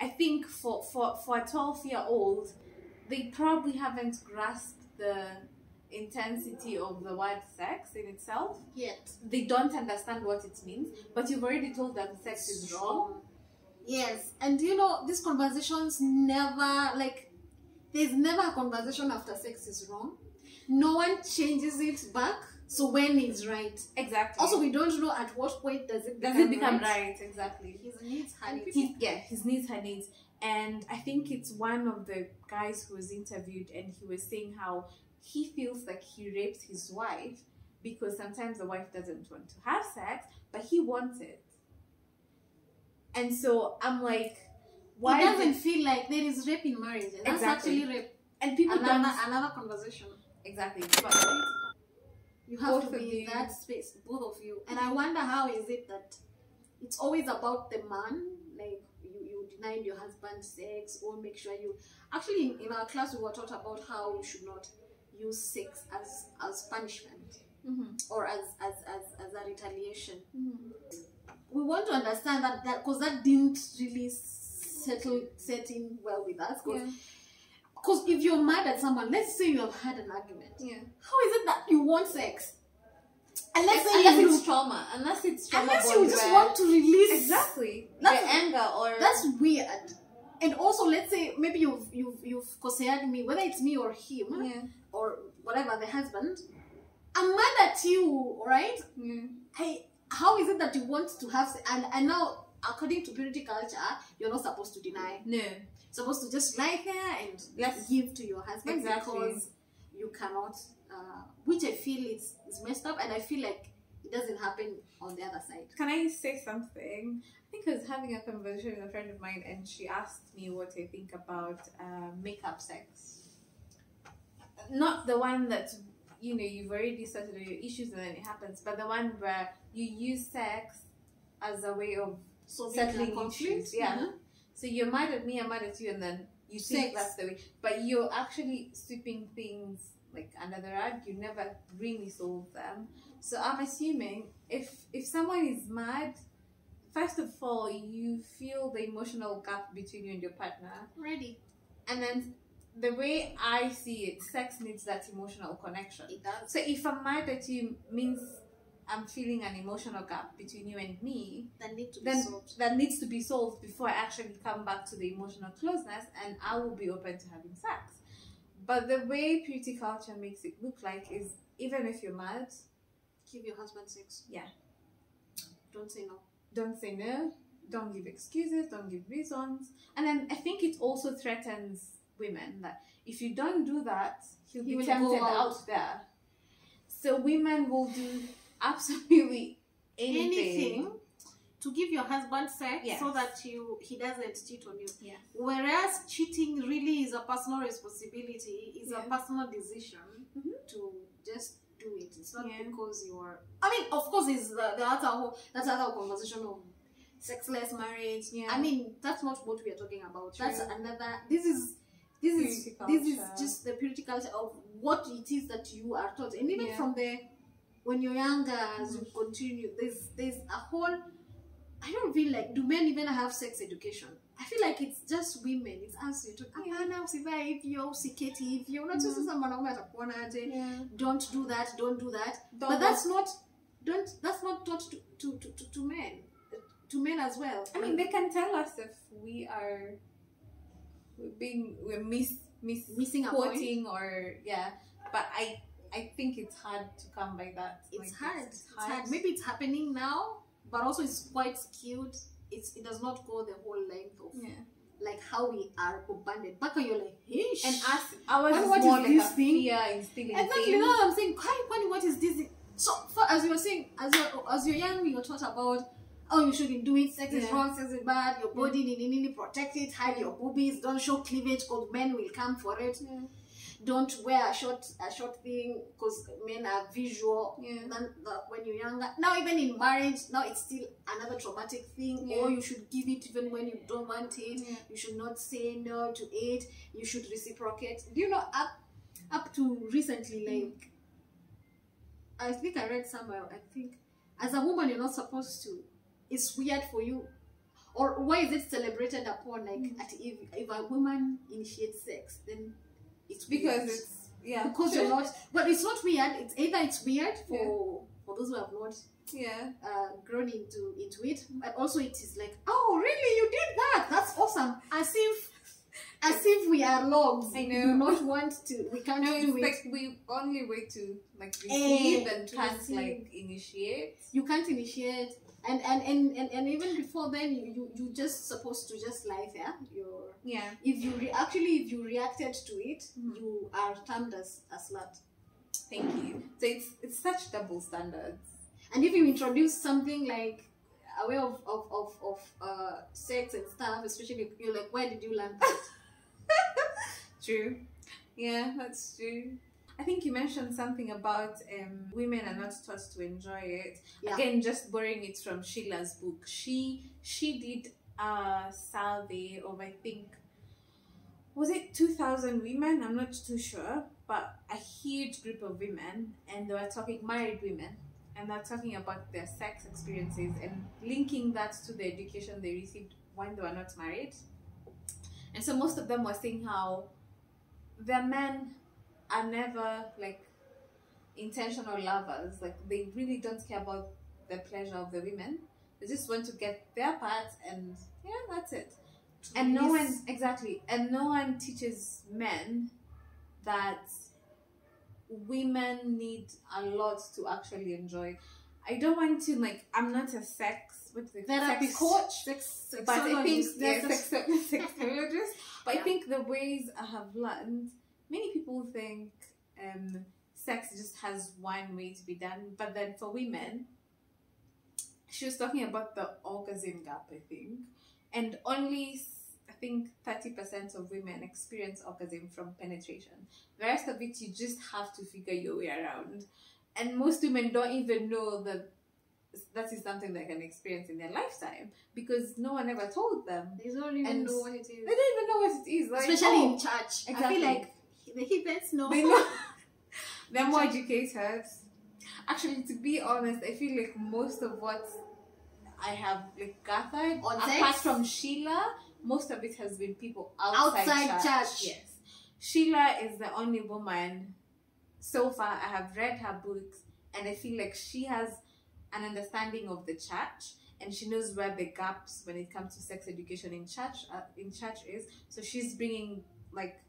I think for a 12-year-old, they probably haven't grasped the intensity of the word sex in itself yet. They don't understand what it means, but you've already told them sex is wrong. Yes, and you know, these conversations never, like, there's never a conversation after sex is wrong. No one changes it back. So when is right? Exactly. Also, we don't know at what point does it become right. Exactly. His needs, her needs. His needs, her needs. And I think it's one of the guys who was interviewed, and he was saying how he feels like he raped his wife because sometimes the wife doesn't want to have sex, but he wants it. And so I'm like, why it doesn't feel like there is rape in marriage? That's actually rape. And people another conversation. Exactly. But you have to be in that space, both of you. And I wonder how is it that it's always about the man, like you denied your husband sex, or make sure you actually in our class we were taught about how we should not use sex as punishment, or as a retaliation. We want to understand that because that didn't really set in well with us. Because if you're mad at someone, let's say you have had an argument. How is it that you want sex? Unless it's trauma. Unless you just want to release the anger, or that's weird. And also, let's say maybe you've coseared me, whether it's me or him, or whatever, the husband. I'm mad at you, right? How is it that you want to have sex? And now, according to purity culture, you're not supposed to deny. No. Supposed to just lie there and give to your husband because you cannot, which I feel is messed up, and I feel like it doesn't happen on the other side. Can I say something? I think I was having a conversation with a friend of mine, and she asked me what I think about makeup sex. Not the one that, you know, you've already started your issues and then it happens, but the one where you use sex as a way of settling issues. So you're mad at me, I'm mad at you, and then you think that's the way. But you're actually sweeping things like under the rug. You never really solve them. So I'm assuming if someone is mad, first of all, you feel the emotional gap between you and your partner. Ready. And then the way I see it, sex needs that emotional connection. It does. So if I'm mad at you, means I'm feeling an emotional gap between you and me that needs to be solved before I actually come back to the emotional closeness, and I will be open to having sex. But the way purity culture makes it look like is, even if you're mad, give your husband sex. Don't say no. Don't say no. Don't give excuses. Don't give reasons. And then I think it also threatens women that if you don't do that, he'll be tempted out there. So women will do absolutely anything to give your husband sex so that he doesn't cheat on you. Whereas cheating really is a personal responsibility, is a personal decision to just do it. It's not because you are. I mean, of course, is that's other conversation of sexless marriage. I mean, that's not what we are talking about. True. That's another. This is just the purity culture of what it is that you are taught, and even from when you're younger, as you continue, there's a whole. I don't feel like, do men even have sex education? I feel like it's just women. It's us. You talk. If you're usiketi, if you're not just someone don't do that. Don't do that. But that's not taught to men. To men as well. I mean, they can tell us if we're missing quoting or but I think it's hard to come by that. It's hard. Maybe it's happening now, but also it's quite skewed. It does not go the whole length of like how we are bombarded. Back when you're like, Hish. And ours is more like this thing? Instilling exactly. You know what I'm saying? What is this? So as you were saying, as you're young, you're taught about, oh, you shouldn't do it. Sex is wrong. Sex is bad. Your body need protect it. Hide your boobies. Don't show cleavage because men will come for it. Don't wear a short thing because men are visual. When you're younger, now even in marriage, now it's still another traumatic thing. Or you should give it even when you don't want it. You should not say no to it. You should reciprocate. Do you know up to recently, like I think I read somewhere. I think as a woman, you're not supposed to. It's weird for you. Or why is it celebrated upon? Like, if a woman initiates sex, then it's because weird. it's because you're not. But it's not weird. It's either it's weird for those who have not grown into it, but also it is like, oh really, you did that? That's awesome. As if we are logs. I know. We do not want to. We can't do it. Like we only wait to like receive and can't like initiate. You can't initiate, and even before then, you just supposed to just lie there. If you reacted to it, you are termed as a slut. Thank you. So it's such double standards. And if you introduce something like a way of sex and stuff, especially you're like, where did you learn that? True. Yeah, that's true. I think you mentioned something about women are not taught to enjoy it. Yeah. Again, just borrowing it from Sheila's book. She did a survey of, I think, was it 2,000 women? I'm not too sure, but a huge group of women, and they were talking, married women, and they're talking about their sex experiences and linking that to the education they received when they were not married. And so most of them were saying how their men are never like intentional lovers. Like they really don't care about the pleasure of the women. They just want to get their part, and that's it. And no one teaches men that women need a lot to actually enjoy. I don't want to, like, I'm not a sex coach, but I think sexologist. But I think the ways I have learned, many people think sex just has one way to be done, but then for women, she was talking about the orgasm gap, I think, and only I think 30% of women experience orgasm from penetration. The rest of it, you just have to figure your way around. And most women don't even know that is something they can experience in their lifetime because no one ever told them. They don't even know what it is. They don't even know what it is. Like, especially in church. Exactly. I feel like the heathens know. They know. They're more educated. Actually, to be honest, I feel like most of what I have like gathered, apart from Sheila, most of it has been people outside church. Yes. Sheila is the only woman so far I have read her books, and I feel like she has an understanding of the church, and she knows where the gaps when it comes to sex education in church is. So she's bringing like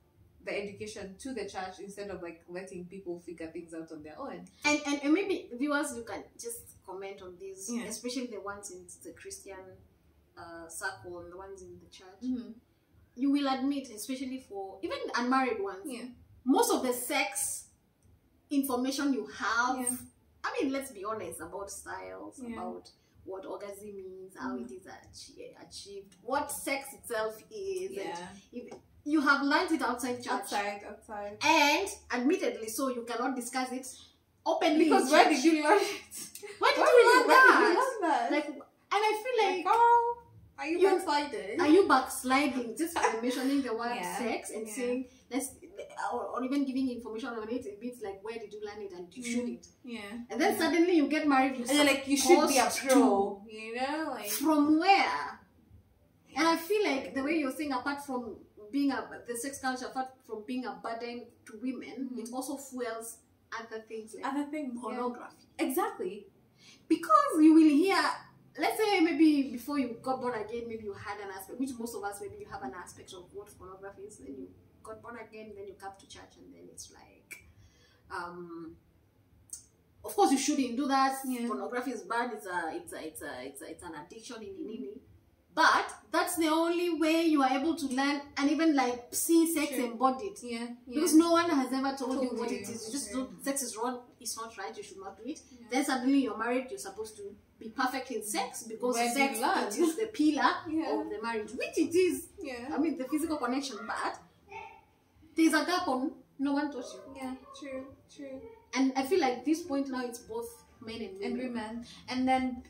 the education to the church instead of like letting people figure things out on their own. And maybe viewers, you can just comment on this, especially the ones in the Christian circle and the ones in the church. You will admit, especially for even unmarried ones, most of the sex information you have, I mean, let's be honest, about styles, about what orgasm means, how it is achieved, what sex itself is, and you have learned it outside church. Outside. And admittedly, so you cannot discuss it openly. Because where did you learn it? Where did you learn that? Like, and I feel like, are you backsliding? Are you backsliding just by mentioning the word sex and saying or even giving information on it? It means like, where did you learn it and you shouldn't. And then suddenly you get married. And you're like, you should be a pro. You know, like from where? And I feel like the way you're saying, apart from being the sex culture, apart from being a burden to women, it also fuels other things like pornography. Exactly. Because you will hear, let's say maybe before you got born again, maybe you had an aspect, which most of us, maybe you have an aspect of what pornography is. Then you got born again, then you come to church, and then it's like, of course you shouldn't do that. Pornography is bad. It's an addiction in But that's the only way you are able to learn and even like see sex embodied. Because no one has ever told you what it is. You just don't, sex is wrong, it's not right, you should not do it. Then suddenly you're married, you're supposed to be perfect in sex because sex is the pillar of the marriage, which it is. I mean, the physical connection, but there's a gap on no one taught you. True. And I feel like this point now it's both men and women. And then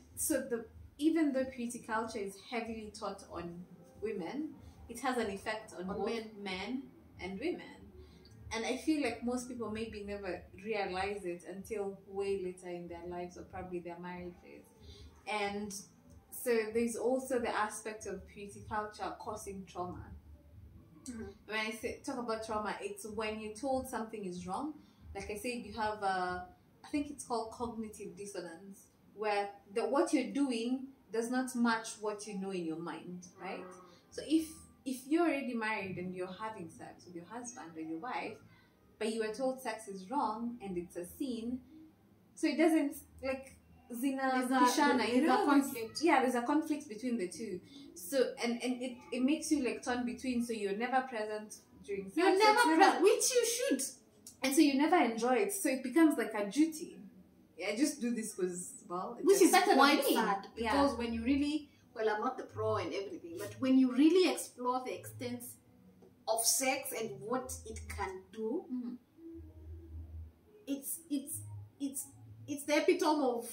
even though purity culture is heavily taught on women, it has an effect on both men and women. And I feel like most people maybe never realize it until way later in their lives or probably their marriages. And So there's also the aspect of purity culture causing trauma. When I talk about trauma, it's when you're told something is wrong. Like I said, you have I think it's called cognitive dissonance, where what you're doing does not match what you know in your mind, right? So if you're already married and you're having sex with your husband or your wife, but you were told sex is wrong and it's a sin, so it doesn't, like, zina kishana, you know, conflict. Yeah, there's a conflict between the two. So and it makes you like torn between. So you're never present during sex. You're never present, which you should, and so you never enjoy it. So it becomes like a duty. Yeah, just do this because, well, it's which is quite sad, because when you really, well, I'm not the pro and everything, but when you really explore the extent of sex and what it can do, it's the epitome of,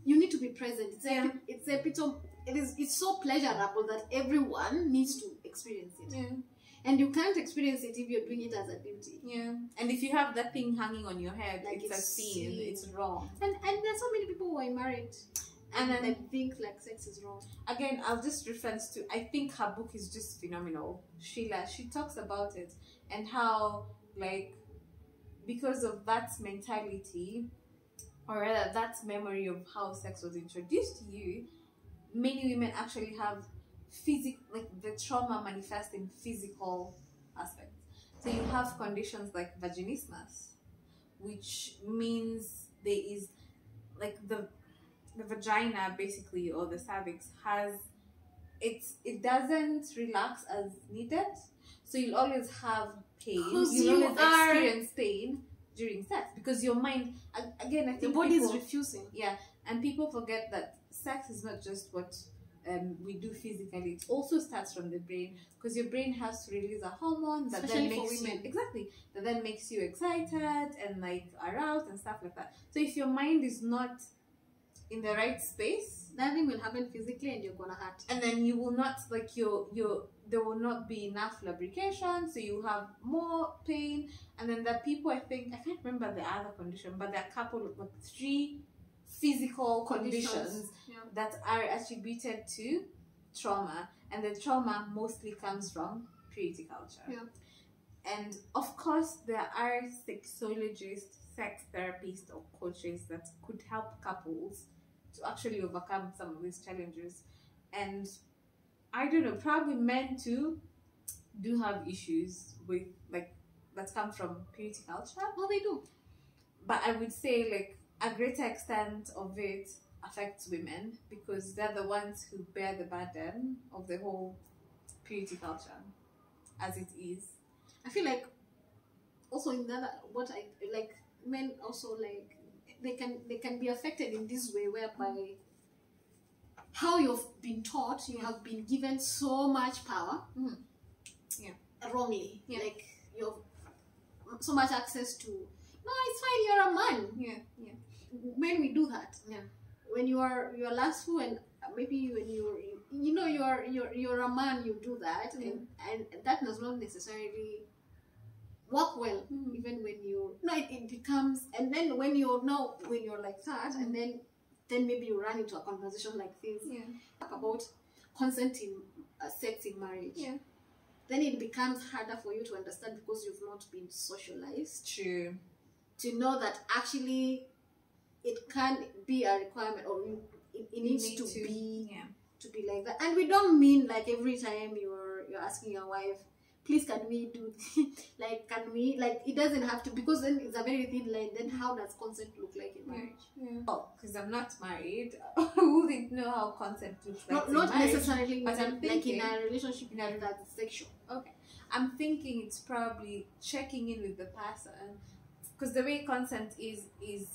you need to be present. It's the epitome. It's so pleasurable that everyone needs to experience it. Yeah. And you can't experience it if you're doing it as a duty. Yeah. And if you have that thing hanging on your head, like it's a sin, it's wrong. And there's so many people who are married and then they think like sex is wrong. Again, I'll just reference to, I think her book is just phenomenal. Sheila, she talks about it and how, like, because of that mentality, or rather that memory of how sex was introduced to you, many women actually have like the trauma manifest in physical aspects. So you have conditions like vaginismus, which means there is, like, the vagina basically, or the cervix has, it doesn't relax as needed, so you'll always have pain. You'll always experience pain during sex because your mind, again, I think the body is refusing. Yeah, and people forget that sex is not just what we do physically. It also starts from the brain, because your brain has to release a hormone that especially then makes you, that then makes you excited and like aroused and stuff like that. So if your mind is not in the right space, nothing will happen physically and you're gonna hurt. And then you will not, like, there will not be enough lubrication, so you have more pain. And then the people, I think, I can't remember the other condition, but there are a couple of, like, 3 physical conditions that are attributed to trauma, and the trauma mostly comes from purity culture. Yeah. And of course, there are sexologists, sex therapists, or coaches that could help couples to actually overcome some of these challenges. And I don't know, probably men too do have issues with, like, that come from purity culture. Well, they do. But I would say, like, a greater extent of it affects women, because they're the ones who bear the burden of the whole purity culture as it is. I feel like also in that, what I like, men also, like, they can be affected in this way, whereby how you've been taught, you have been given so much power, wrongly, like you have so much access to, no, it's fine, you're a man. When we do that, when you're lustful, and maybe when you're a man, you do that, and that does not necessarily work well. Even when it becomes, and then when you're like that, and then maybe you run into a conversation like this about consent in sex in marriage. Then it becomes harder for you to understand, because you've not been socialized. True. To know that actually it can be a requirement, or it needs to be like that. And we don't mean like every time you're asking your wife, please, can we do like, can we, like, it doesn't have to, because then it's a very thin line. Then how does consent look like in marriage? Well, because I'm not married, I wouldn't know how consent looks like. Not necessarily, but I'm thinking, like, in a relationship that's sexual. Okay, I'm thinking it's probably checking in with the person, because the way consent is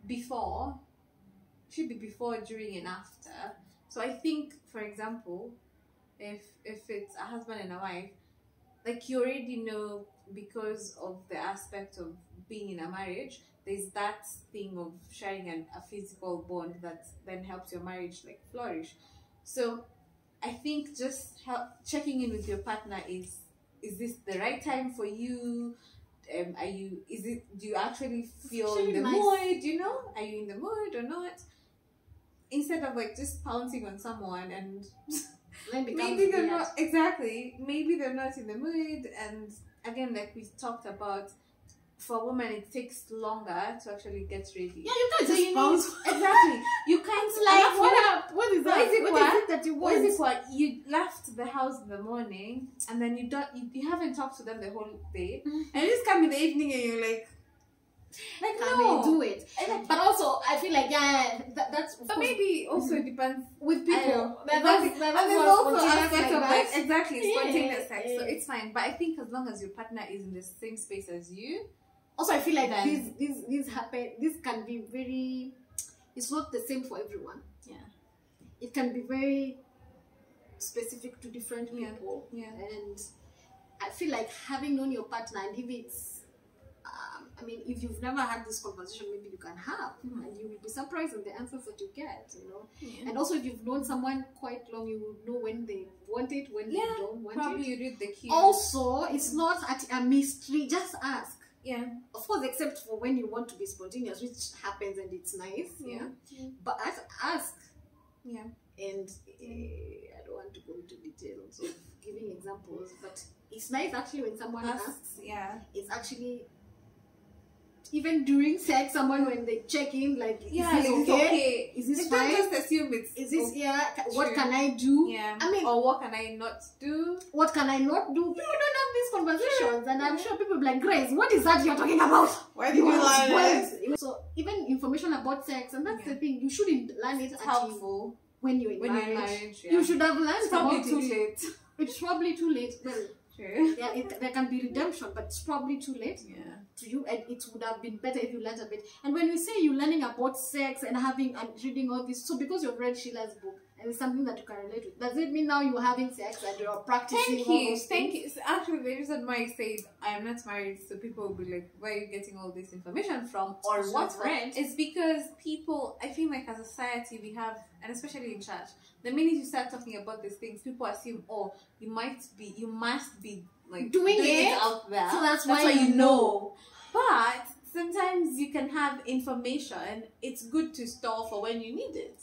before, should be before, during, and after. So I think, for example, if it's a husband and a wife, like, you already know, because of the aspect of being in a marriage, there's that thing of sharing a physical bond that then helps your marriage, like, flourish. So I think just checking in with your partner is this the right time for you? Do you actually feel in the mood, are you in the mood or not? instead of like just pouncing on someone and maybe they're not maybe they're not in the mood. And again, like we talked about, for women it takes longer to actually get ready. Yeah, you can't just bounce. Exactly. You can't like what is that? What is it that you want? What is it what? You left the house in the morning and then you haven't talked to them the whole day, and you just come in the evening and you're like can we do it? But also I feel like that's but maybe also it depends with people. And there's also aspects of like spontaneous sex, so it's fine. But I think as long as your partner is in the same space as you. Also, I feel like this happen. This can be very. It's not the same for everyone. Yeah, it can be very specific to different people. Yeah, and I feel like having known your partner, and if it's, I mean, if you've never had this conversation, maybe you can have, and you will be surprised at the answers that you get. You know, and also if you've known someone quite long, you will know when they want it, when they don't want probably it. You read the cues. Also, it's not a mystery. Just ask. Yeah, of course, except for when you want to be spontaneous, which happens and it's nice. But ask. Yeah, and I don't want to go into details of giving examples, but it's nice actually when someone asks. Yeah, it's actually even during sex, someone when they check in, like, is this okay? Is this fine? Don't just assume it's. Is this what can I do? Yeah, I mean, or what can I not do? What can I not do? People don't have these conversations, and I'm sure people be like, Grace, what is that you're talking about? Why did you learn it? So even information about sex, and that's the thing, you shouldn't learn it helpful when you're in marriage. Yeah. You should have learned it's probably about too late. It's probably too late. Well, true. Yeah, there can be redemption, but it's probably too late. Yeah. To you, and it would have been better if you learned a bit. And when you say you're learning about sex and having and reading all this, so because you've read Sheila's book and it's something that you can relate with, does it mean now you're having sex and you're practicing? Thank you. So actually, the reason why I said I am not married, so people will be like, where are you getting all this information from, or what? It's because people, I feel like as a society we have, and especially in church, the minute you start talking about these things, people assume, oh, you must be like doing it out there, so that's why you know. But sometimes you can have information, it's good to store for when you need it,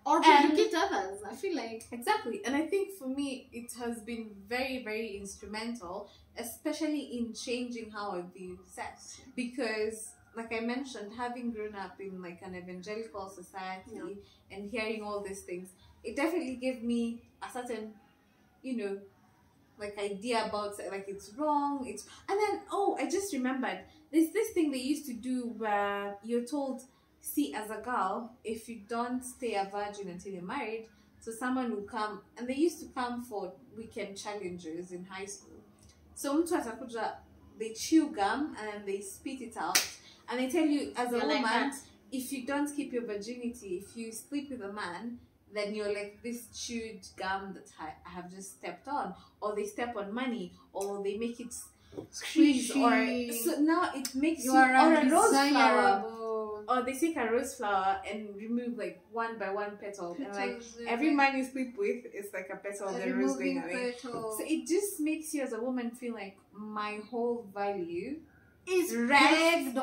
or to educate others. I feel like exactly. And I think for me it has been very, very instrumental, especially in changing how I view sex, because like I mentioned, having grown up in like an evangelical society and hearing all these things, it definitely gave me a certain, like idea about like it's wrong, and then I just remembered there's this thing they used to do where you're told, see, as a girl, if you don't stay a virgin until you're married, so someone will come, and they used to come for weekend challenges in high school. So mtu atakuja, they chew gum and they spit it out, and they tell you as a woman, like, if you don't keep your virginity, if you sleep with a man, then you're like this chewed gum that I have just stepped on, or they step on money, or they make it squeeze, or so now it makes you or a rose flower, or they take a rose flower and remove like one by one petal, and like every man you sleep with is like a petal of the rose going away. So it just makes you as a woman feel like my whole value is rest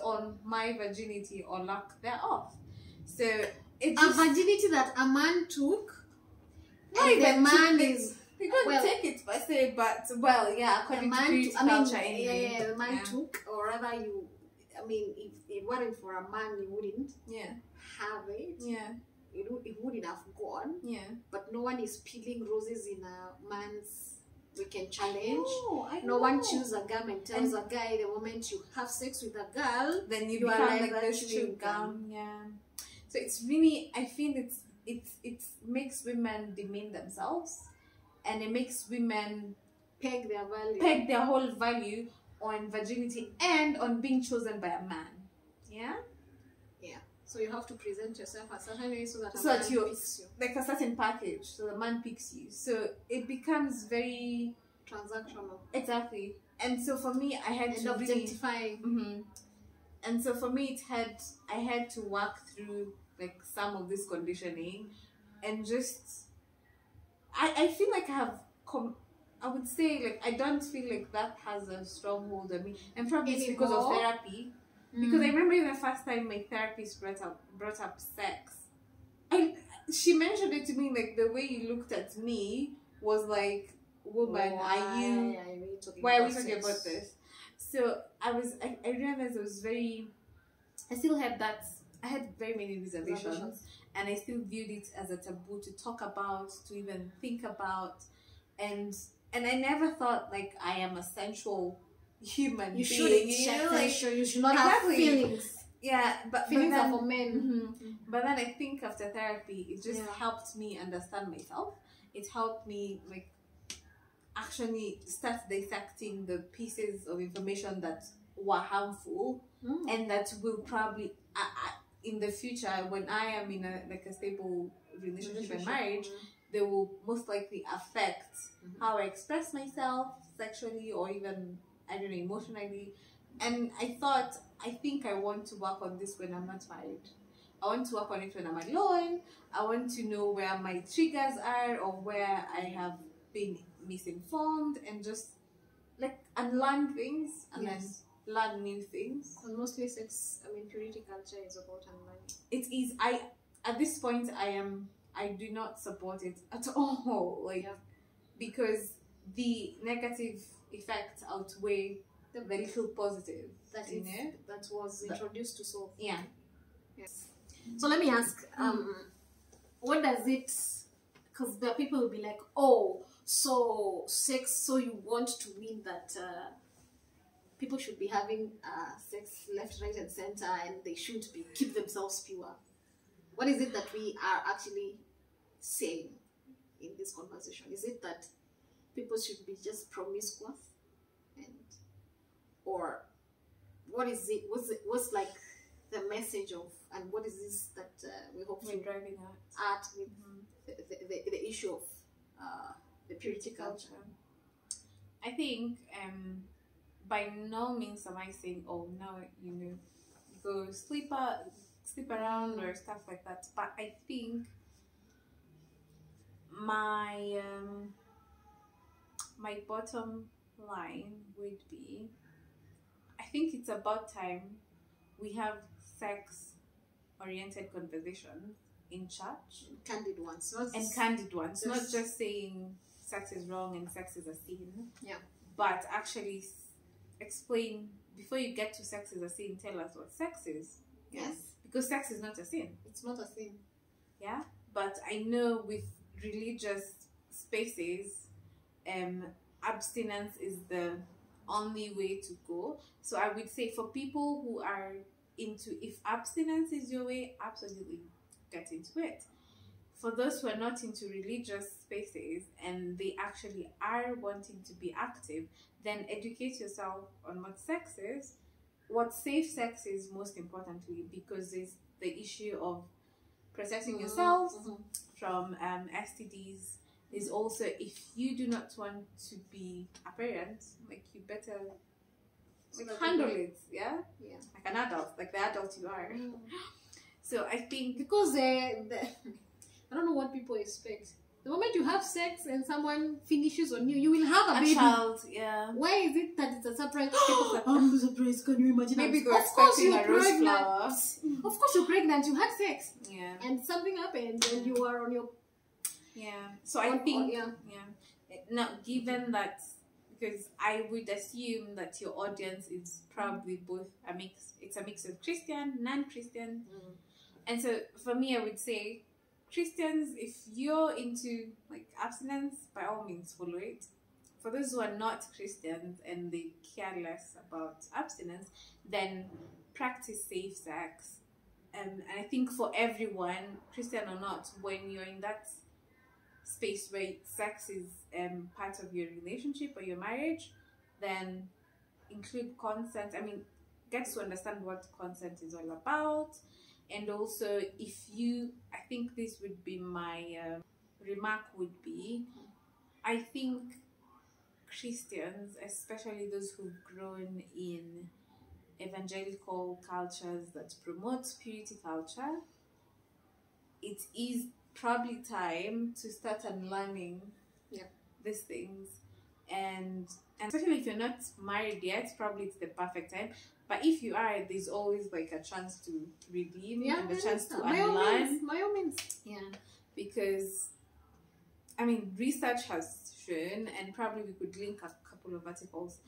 on my virginity or lack thereof. So it's a virginity that a man took, and the man is. They don't take it per se, but according to Greek culture, anyway. The man took, or rather, if it weren't for a man, you wouldn't have it. Yeah, it wouldn't have gone. Yeah, but no one is peeling roses in a man's weekend challenge. No one chews a gum and tells a guy the moment you have sex with a girl, then you become like this chewing gum. Yeah. So it's really, I feel it makes women demean themselves, and it makes women peg their whole value on virginity and on being chosen by a man. Yeah. So you have to present yourself a certain way so that a man picks you, like a certain package, so the man picks you. So it becomes very transactional. Exactly. And so for me, I had to objectifying. And so for me, I had to work through like some of this conditioning, and just I feel like I would say, like, I don't feel like that has a strong hold on me, and probably it's because of therapy. Because I remember the first time my therapist brought up sex, she mentioned it to me like the way you looked at me was like, woman, why are we talking about this? So I realized I had very many reservations, and I still viewed it as a taboo to talk about, to even think about, and I never thought like I am a sensual human being. You should not have feelings. Yeah, but feelings then, are for men. But then I think after therapy, it just helped me understand myself. It helped me like actually start dissecting the pieces of information that were harmful and that will probably in the future, when I am in a stable relationship and marriage, they will most likely affect how I express myself sexually or even, I don't know, emotionally. And I think I want to work on this when I'm not married. I want to work on it when I'm alone. I want to know where my triggers are or where I have been misinformed, and just like unlearn things and then learn new things. And mostly sex, purity culture is about unlearning. It is. At this point I do not support it at all. Because the negative effects outweigh the little positive that was introduced to solve. Yeah. Yes. So let me ask, what does it? Because the people will be like, oh, so sex. So you want to mean that people should be having sex left, right, and center, and they should keep themselves pure. What is it that we are actually saying in this conversation? Is it that people should be just promiscuous, or what is it? What's like the message of, and what is this that we hope we're driving at with the issue of the purity culture? I think by no means am I saying, oh, now you go sleep around or stuff like that. But I think my bottom line would be, I think it's about time we have sex-oriented conversations in church. Candid ones. Not just saying sex is wrong and sex is a sin. Yeah. But actually explain, before you get to sex is a sin, tell us what sex is. Yes. Because sex is not a sin. It's not a sin. Yeah. But I know with religious spaces, abstinence is the only way to go. So I would say for people who are if abstinence is your way, absolutely get into it. For those who are not into religious spaces and they actually are wanting to be active, then educate yourself on what sex is, what safe sex is, most importantly, because there's the issue of protecting yourself from STDs. There's also, if you do not want to be a parent, like, you better handle it, like an adult, like the adult you are. So I think because I don't know what people expect. The moment you have sex and someone finishes on you, you will have a baby. Child, Why is it that it's a surprise? I'm surprised. Can you imagine? Maybe you're expecting a rose flower. Of course, you're pregnant. You had sex. Yeah. And something happened, and you are on your. Yeah. So I think. Now, given that, because I would assume that your audience is probably both a mix. It's a mix of Christian, non-Christian, and so for me, I would say, Christians, if you're into like abstinence, by all means follow it. For those who are not Christians and they care less about abstinence, then practice safe sex. And I think for everyone, Christian or not, when you're in that space where sex is part of your relationship or your marriage, then include consent. I mean, get to understand what consent is all about. And also, I think this would be my remark would be, I think Christians, especially those who've grown in evangelical cultures that promote purity culture, it is probably time to start unlearning these things. and especially if you're not married yet, probably it's the perfect time. But if you are, there's always like a chance to redeem and a chance to unlearn. By all means. Yeah, because I mean, research has shown, and probably we could link a couple of articles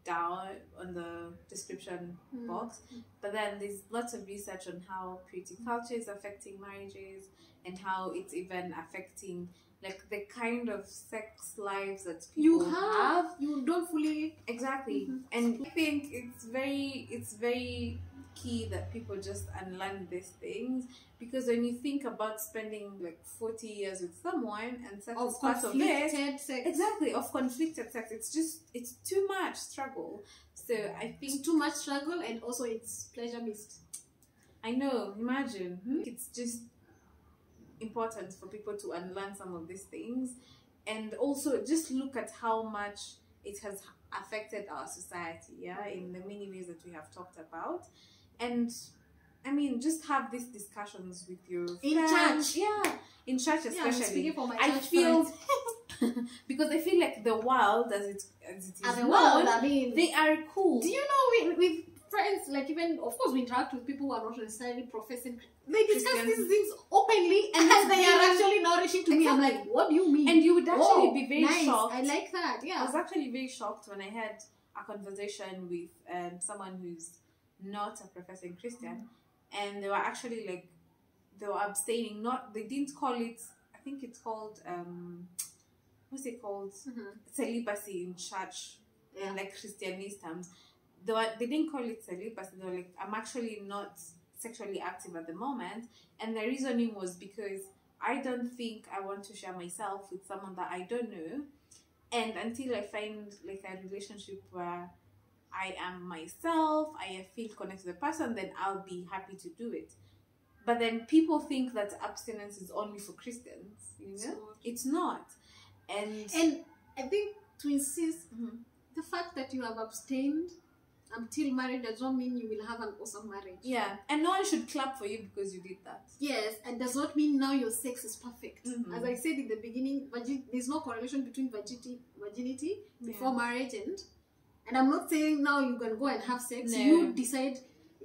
down on the description box. But then there's lots of research on how purity culture is affecting marriages and how it's even affecting like the kind of sex lives that people have. You don't fully and I think it's very key that people just unlearn these things, because when you think about spending like 40 years with someone and sex is part of it, of conflicted sex, it's too much struggle. So I think it's too much struggle, and also it's pleasure missed. I know, imagine. It's just important for people to unlearn some of these things, and also just look at how much it has affected our society, in the many ways that we have talked about. And I mean, just have these discussions with your friends. In church especially. I feel because I feel like the world as it is known, I mean, they are cool. Do you know with friends, like, even of course we interact with people who are not necessarily professing, they discuss these things openly, and they are actually nourishing to me. I'm like, what do you mean? And you would actually be very shocked. I like that. Yeah, I was actually very shocked when I had a conversation with someone who's not a professing Christian, and they were actually like, they were abstaining. They didn't call it, I think it's called what's it called, celibacy in church, in like Christianese terms. They didn't call it celibacy. They were like, I'm actually not sexually active at the moment, and the reasoning was because I don't think I want to share myself with someone that I don't know, and until I find like a relationship where I am myself, I feel connected to the person, then I'll be happy to do it. But then people think that abstinence is only for Christians, you know? It's not. And I think to insist, the fact that you have abstained until marriage does not mean you will have an awesome marriage. Yeah, and no one should clap for you because you did that. Yes, and does not mean now your sex is perfect. As I said in the beginning, there's no correlation between virginity before marriage and I'm not saying now you can go and have sex. No. You decide,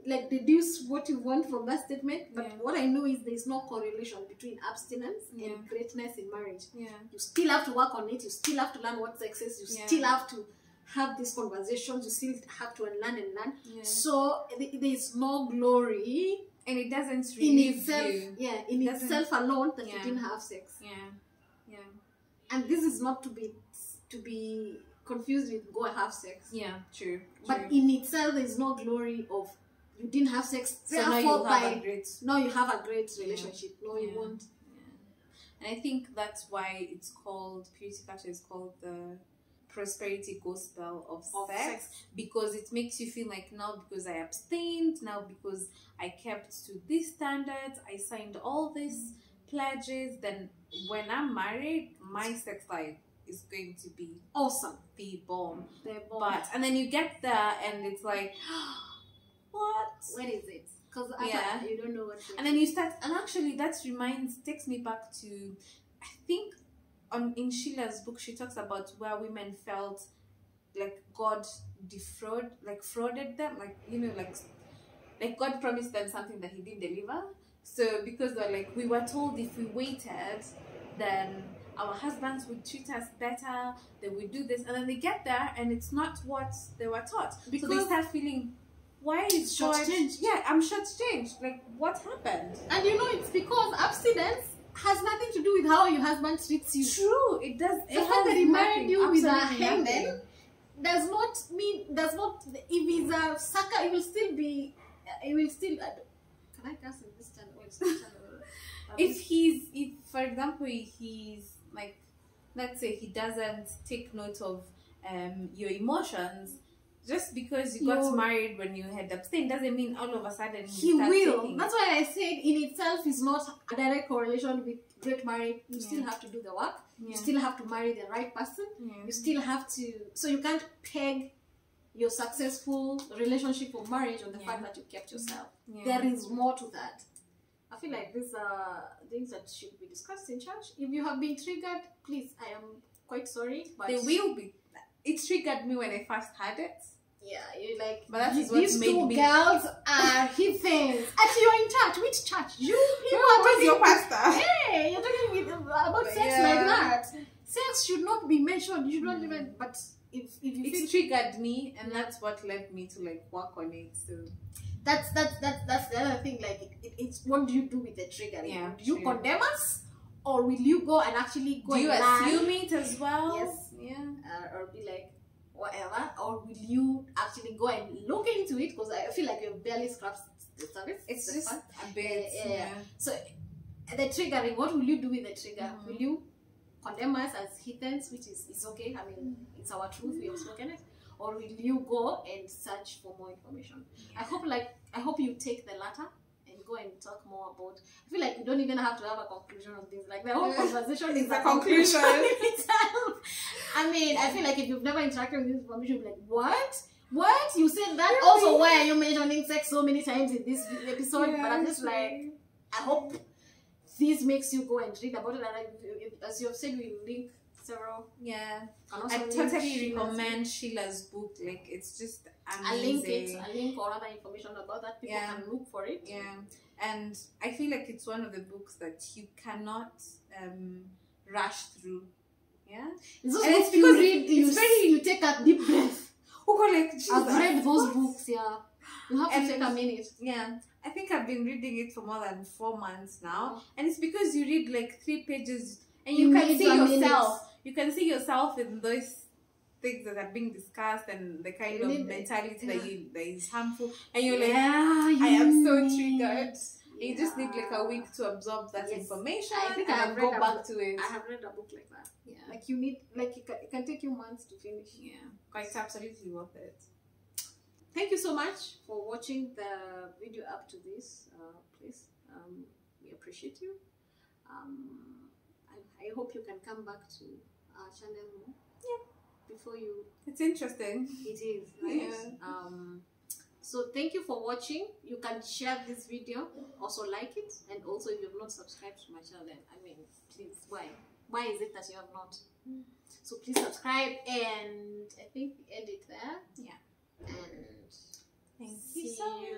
like, deduce what you want from that statement. But what I know is there's no correlation between abstinence and greatness in marriage. Yeah. You still have to work on it. You still have to learn what sex is. You still have to have these conversations. You still have to unlearn and learn. Yeah. So there's no glory. And it doesn't really in itself. You. Yeah, in itself alone that you didn't have sex. Yeah. Yeah. And this is not to be confused with go and have sex. Yeah, true. But in itself, there is no glory of you didn't have sex. So now you have a great relationship. No, you won't. Yeah. And I think that's why it's called, purity culture is called the prosperity gospel of sex, because it makes you feel like, now because I abstained, now because I kept to these standards, I signed all these pledges, then when I'm married, my sex life is going to be awesome, the bomb. But and then you get there and it's like, what is it? Because you don't know what. And then you start, and actually that takes me back to, I think in Sheila's book she talks about where women felt like God frauded them, like, you know, like God promised them something that he didn't deliver. So because they're like, we were told if we waited, then our husbands would treat us better, they would do this, and then they get there and it's not what they were taught. Because so they start feeling, why is shortchanged? Yeah, I'm shortchanged. Like, what happened? And you know, it's because abstinence has nothing to do with how your husband treats you. True, it does. The fact that he married you with a hen does not mean, if he's a sucker, it will still, can I curse in this channel? If for example, he's like, let's say he doesn't take note of your emotions, just because you got married when you had abstained doesn't mean all of a sudden he will. That's why I said in itself is not a direct correlation with great marriage. You still have to do the work. You still have to marry the right person. You still have to, so you can't peg your successful relationship or marriage on the fact that you kept yourself. There is more to that. I feel like these are things that should be discussed in church. If you have been triggered, please, I am quite sorry, but they will be. It triggered me when I first had it. Yeah, you're like, but that is these what made two me... girls are heathens. And you're in church. Which church? You people are talking your pastor. Hey, you're talking about sex like that. Sex should not be mentioned. You should not even. But if you it triggered me, and that's what led me to like work on it. So that's the other thing. Like it's what do you do with the trigger? Yeah, do you condemn us, or will you go and actually go? Do you assume it as well? Yes. Yeah. Or be like, whatever, or will you actually go and look into it? Because I feel like you've barely scratched the surface. It's just a bit. So the triggering, what will you do with the trigger? Will you condemn us as heathens, which is okay? I mean, it's our truth. We have spoken it. Or will you go and search for more information? I hope you take the latter and go and talk more about. I feel like you don't even have to have a conclusion on this. Like the whole conversation is a conclusion itself. I mean, I feel like if you've never interacted with this information, you'll be like, what? What? You said that? Really? Also, why are you mentioning sex so many times in this episode? But I'm just like, I hope this makes you go and read about it. And as you have said, we link several. Yeah. I totally recommend Sheila's book. Like, it's just amazing. I'll link for other information about that. People can look for it. Yeah. And I feel like it's one of the books that you cannot rush through. Yeah. It's because you take a deep breath. I've read those books, You have to take a minute. Yeah. I think I've been reading it for more than 4 months now. And it's because you read like 3 pages and you can see yourself. You can see yourself in those things that are being discussed and the kind of mentality that is harmful. And you're like, I am so triggered. You just need like a week to absorb that information. I think and go back to it. I have read a book like that. Yeah. Like you need, like it can take you months to finish. Yeah. It's absolutely worth it. Thank you so much for watching the video up to this place. We appreciate you. I hope you can come back to our channel more. Yeah. Before you. It's interesting. It is. Right? Yeah. So thank you for watching. You can share this video, also like it, and also if you have not subscribed to my channel, then I mean, please, why is it that you have not? So please subscribe, and I think we end it there. Yeah. And thank you so much.